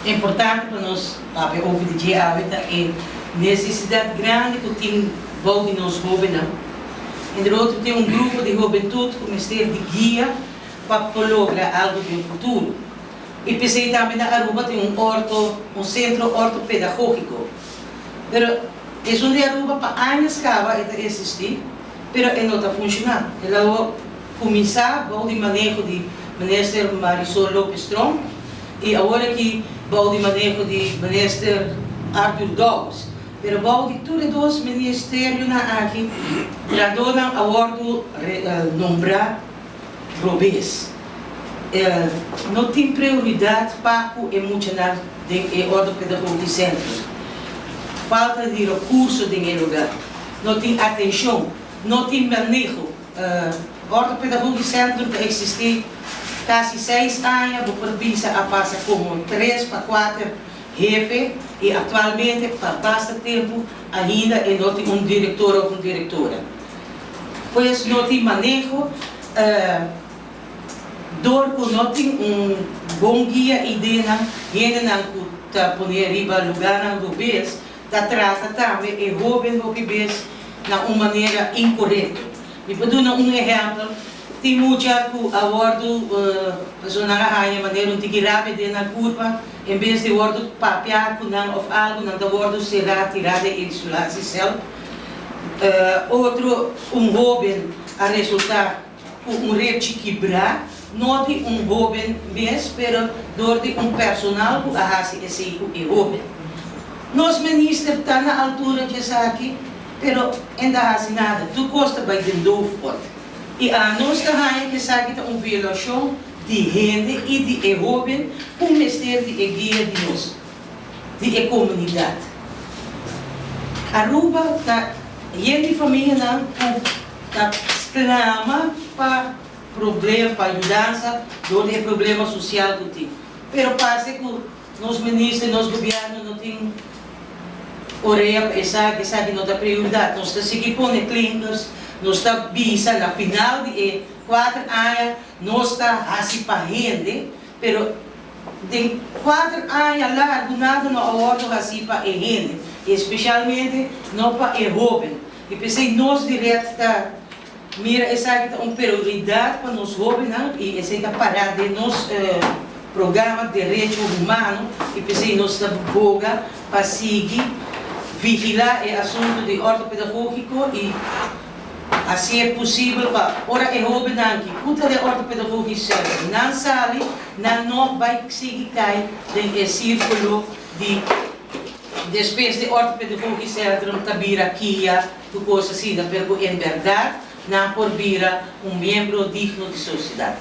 importante para nós ouvir de dia é necessidade grande que tem bom de nós jovens. E do outro tem grupo de juventude que ser de guia para lograr algo no futuro. E pensei também na Aruba tem um centro ortopedagógico. Pero é onde Aruba para anos acaba de existir, pero não está funcionando. Ela vai começar o manejo de minister Marisol Lopes Trom e agora que o manejo de minister Arthur Douglas. Pero o de todos os ministérios aqui traduzem a ordo nombrar robês. Não tem prioridade para o emocional de ortopedagógico centro. Falta de recursos em lugar. Não tem atenção, não tem manejo. Ortopedagógico centro existe quase 6 anos, o província a passa como 3 para 4 jefes e atualmente para bastante tempo ainda não tem diretor ou diretora. Pois não tem manejo, não tem bom guia ideia, gente não está pondo riba lugar no bebês, trata também e jovem no bebês de uma maneira incorreta. E para dar exemplo, tem muita que a bordo de maneira que grave na curva, em vez de bordo papel ou algo, não da bordo será tirada e isolar-se. Outro, jovem a resultar com rede quebrar, não de jovem mesmo, mas dor de personal que a raça é seco e jovem. Nós ministros estão na altura de aqui, pero ainda há nada. Tu gosta de dentro e a nós também que sabe que é uma violação de gente e de jovem, mistério de guia de nós, de comunidade. Aruba está de família não está clama para problema, para ajudança, do problema social que tem. Pero parece que nós ministros, nós governo não tem orelha para essa que não dá prioridade. Nós estamos seguindo com clínicas, nós estamos visa na final de 4 anos, nós estamos assim para gente, pero de 4 anos lá, do nada não abordo assim para gente, especialmente não para jovem. E pensei, nós direto mira essa que é uma prioridade para nós jovens, e essa que parar de nós programa de direito humano, e pensei, nós estamos boga para seguir vigilar o assunto de ortopedagógico e assim é possível para ora é jovem que puta de ortopedagógico certo não sabe não vai seguir cair no círculo de despesa de ortopedagógico certo não tá vira aqui tu coisa assim da pergunta em verdade não por vira membro digno de sociedade.